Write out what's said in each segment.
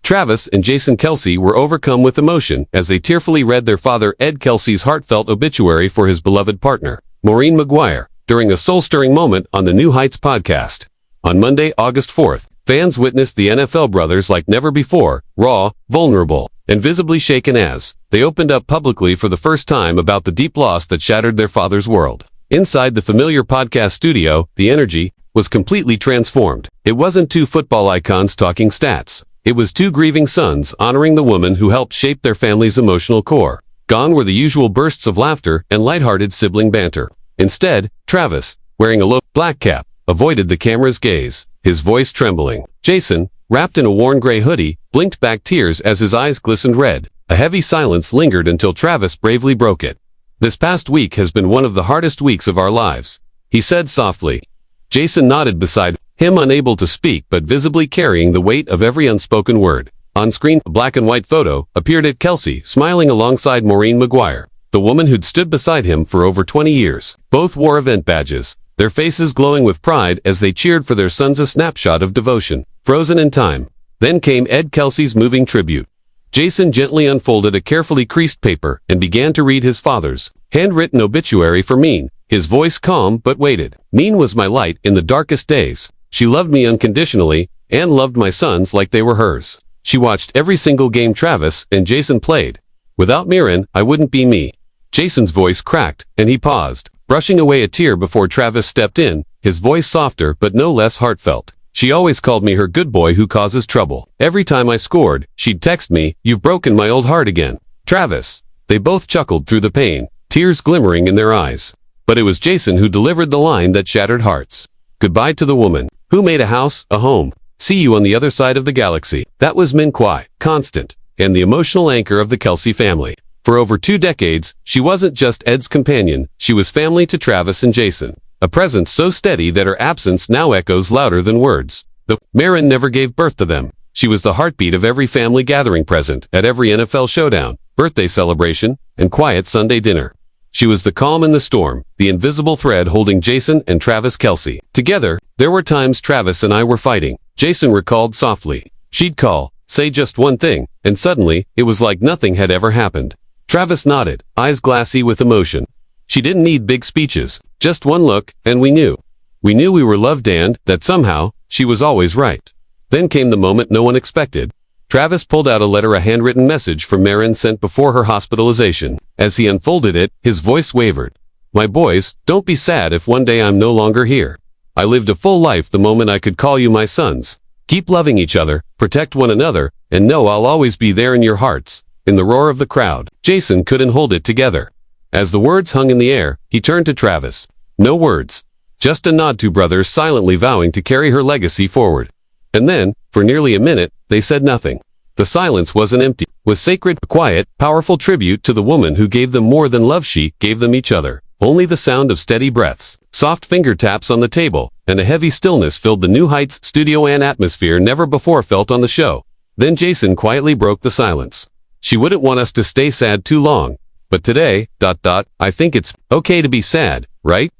Travis and Jason Kelce were overcome with emotion as they tearfully read their father Ed Kelce's heartfelt obituary for his beloved partner, Maureen Maguire, during a soul-stirring moment on the New Heights podcast. On Monday, August 4th, fans witnessed the NFL brothers like never before, raw, vulnerable, and visibly shaken as they opened up publicly for the first time about the deep loss that shattered their father's world. Inside the familiar podcast studio, the energy was completely transformed. It wasn't two football icons talking stats. It was two grieving sons honoring the woman who helped shape their family's emotional core. Gone were the usual bursts of laughter and lighthearted sibling banter. Instead, Travis, wearing a low black cap, avoided the camera's gaze, his voice trembling. Jason, wrapped in a worn gray hoodie, blinked back tears as his eyes glistened red. A heavy silence lingered until Travis bravely broke it. "This past week has been one of the hardest weeks of our lives," he said softly. Jason nodded beside him, unable to speak but visibly carrying the weight of every unspoken word. On screen, a black and white photo appeared at Kelce, smiling alongside Maureen Maguire, the woman who'd stood beside him for over 20 years. Both wore event badges, their faces glowing with pride as they cheered for their sons, a snapshot of devotion, frozen in time. Then came Ed Kelce's moving tribute. Jason gently unfolded a carefully creased paper and began to read his father's handwritten obituary for Mean, his voice calm but weighted. "Mean was my light in the darkest days. She loved me unconditionally and loved my sons like they were hers. She watched every single game Travis and Jason played. Without Mirren, I wouldn't be me." Jason's voice cracked, and he paused, brushing away a tear before Travis stepped in, his voice softer but no less heartfelt. "She always called me her good boy who causes trouble. Every time I scored, she'd text me, 'You've broken my old heart again, Travis.'" They both chuckled through the pain, tears glimmering in their eyes. But it was Jason who delivered the line that shattered hearts. "Goodbye to the woman who made a house, a home. See you on the other side of the galaxy." That was Min Kwai, constant, and the emotional anchor of the Kelce family. For over 2 decades, she wasn't just Ed's companion, she was family to Travis and Jason. A presence so steady that her absence now echoes louder than words. The Mirren never gave birth to them. She was the heartbeat of every family gathering, present at every NFL showdown, birthday celebration, and quiet Sunday dinner. She was the calm in the storm, the invisible thread holding Jason and Travis Kelce together. "There were times Travis and I were fighting," Jason recalled softly. "She'd call, say just one thing, and suddenly, it was like nothing had ever happened." Travis nodded, eyes glassy with emotion. "She didn't need big speeches, just one look, and we knew. We knew we were loved and that somehow, she was always right." Then came the moment no one expected. Travis pulled out a letter, a handwritten message from Mirren sent before her hospitalization. As he unfolded it, his voice wavered. "My boys, don't be sad if one day I'm no longer here. I lived a full life the moment I could call you my sons. Keep loving each other, protect one another, and know I'll always be there in your hearts." In the roar of the crowd, Jason couldn't hold it together. As the words hung in the air, he turned to Travis. No words, just a nod, to brothers silently vowing to carry her legacy forward. And then, for nearly a minute, they said nothing. The silence wasn't empty, was sacred, quiet, powerful tribute to the woman who gave them more than love, she gave them each other. Only the sound of steady breaths, soft finger taps on the table, and a heavy stillness filled the New Heights studio, an atmosphere never before felt on the show. Then Jason quietly broke the silence. "She wouldn't want us to stay sad too long. But today, I think it's okay to be sad, right?"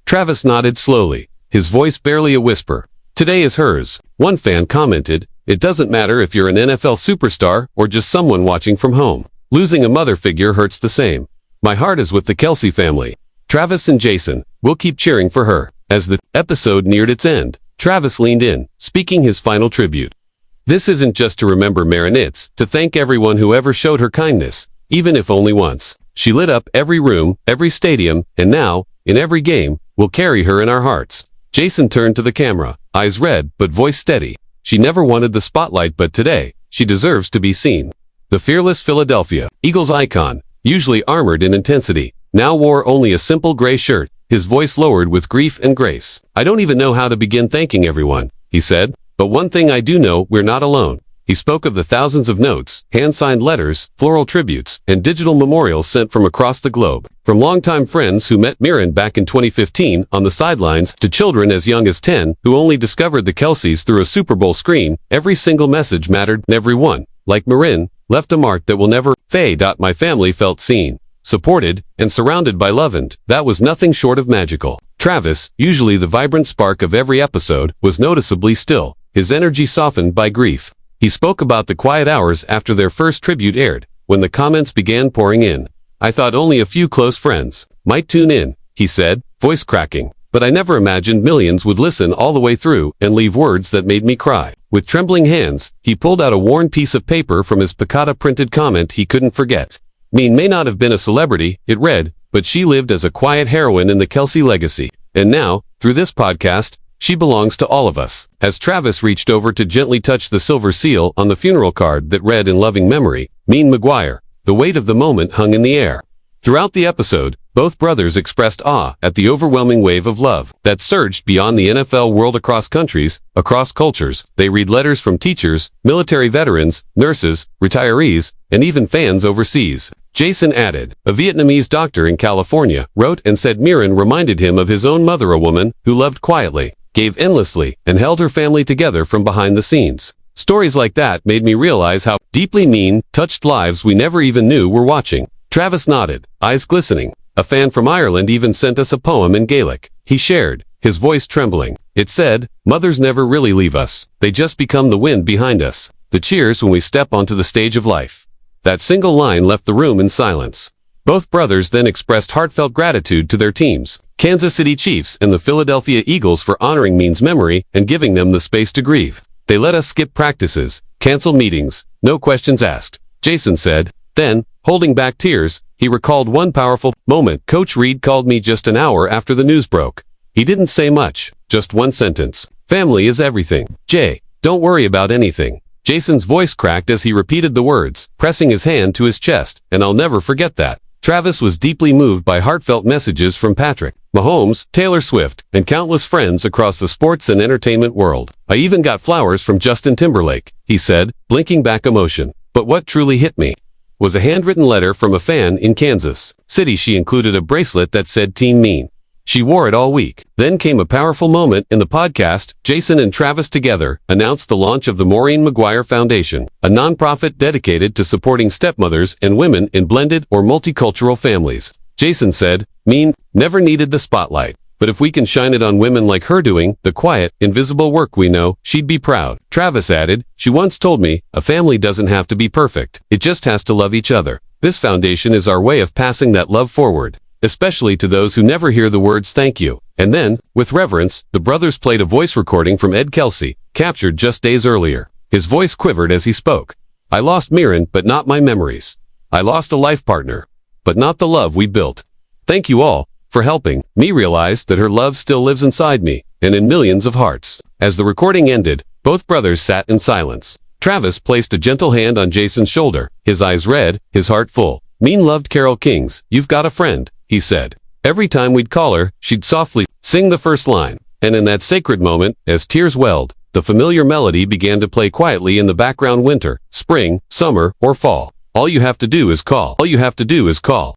Travis nodded slowly, his voice barely a whisper. "Today is hers." One fan commented, "It doesn't matter if you're an NFL superstar or just someone watching from home. Losing a mother figure hurts the same. My heart is with the Kelce family. Travis and Jason, we'll keep cheering for her." As the episode neared its end, Travis leaned in, speaking his final tribute. "This isn't just to remember Mirren, it's to thank everyone who ever showed her kindness, even if only once. She lit up every room, every stadium, and now, in every game, we'll carry her in our hearts." Jason turned to the camera, eyes red but voice steady. "She never wanted the spotlight, but today, she deserves to be seen." The fearless Philadelphia Eagles icon, usually armored in intensity, now wore only a simple gray shirt, his voice lowered with grief and grace. "I don't even know how to begin thanking everyone," he said. "But one thing I do know, we're not alone." He spoke of the thousands of notes, hand-signed letters, floral tributes, and digital memorials sent from across the globe. From longtime friends who met Mirren back in 2015 on the sidelines to children as young as 10 who only discovered the Kelces through a Super Bowl screen, every single message mattered. Every one, like Mirren, left a mark that will never fade. My family felt seen, supported, and surrounded by love, and that was nothing short of magical. Travis, usually the vibrant spark of every episode, was noticeably still, his energy softened by grief. He spoke about the quiet hours after their first tribute aired, when the comments began pouring in. "I thought only a few close friends might tune in," he said, voice cracking. "But I never imagined millions would listen all the way through and leave words that made me cry." With trembling hands, he pulled out a worn piece of paper from his piccata-printed comment he couldn't forget. "Mean may not have been a celebrity," it read, "but she lived as a quiet heroine in the Kelce legacy. And now, through this podcast, she belongs to all of us." As Travis reached over to gently touch the silver seal on the funeral card that read in loving memory, Mean McGuire, the weight of the moment hung in the air. Throughout the episode, both brothers expressed awe at the overwhelming wave of love that surged beyond the NFL world across countries, across cultures. They read letters from teachers, military veterans, nurses, retirees, and even fans overseas. Jason added, "A Vietnamese doctor in California wrote and said Miran reminded him of his own mother, a woman who loved quietly, gave endlessly, and held her family together from behind the scenes." Stories like that made me realize how deeply Mean touched lives we never even knew were watching. Travis nodded, eyes glistening. "A fan from Ireland even sent us a poem in Gaelic," he shared, his voice trembling. It said, "Mothers never really leave us. They just become the wind behind us, the cheers when we step onto the stage of life." That single line left the room in silence. Both brothers then expressed heartfelt gratitude to their teams, Kansas City Chiefs and the Philadelphia Eagles, for honoring Mean's memory and giving them the space to grieve. "They let us skip practices, cancel meetings, no questions asked," Jason said. Then, holding back tears, he recalled one powerful moment. "Coach Reed called me just an hour after the news broke. He didn't say much, just one sentence. Family is everything. Jay, don't worry about anything." Jason's voice cracked as he repeated the words, pressing his hand to his chest, "And I'll never forget that." Travis was deeply moved by heartfelt messages from Patrick Mahomes, Taylor Swift, and countless friends across the sports and entertainment world. "I even got flowers from Justin Timberlake," he said, blinking back emotion. "But what truly hit me was a handwritten letter from a fan in Kansas City. She included a bracelet that said Team Mean. She wore it all week." Then came a powerful moment in the podcast. Jason and Travis together announced the launch of the Maureen McGuire Foundation, a nonprofit dedicated to supporting stepmothers and women in blended or multicultural families. Jason said, "Mean never needed the spotlight, but if we can shine it on women like her doing the quiet, invisible work we know, she'd be proud." Travis added, "She once told me, a family doesn't have to be perfect. It just has to love each other. This foundation is our way of passing that love forward, especially to those who never hear the words thank you." And then, with reverence, the brothers played a voice recording from Ed Kelce, captured just days earlier. His voice quivered as he spoke. "I lost Miran, but not my memories. I lost a life partner, but not the love we built. Thank you all for helping me realize that her love still lives inside me and in millions of hearts." As the recording ended, both brothers sat in silence. Travis placed a gentle hand on Jason's shoulder, his eyes red, his heart full. "Mean loved Carole King's You've Got a Friend," he said. "Every time we'd call her, she'd softly sing the first line." And in that sacred moment, as tears welled, the familiar melody began to play quietly in the background. Winter, spring, summer, or fall. All you have to do is call. All you have to do is call.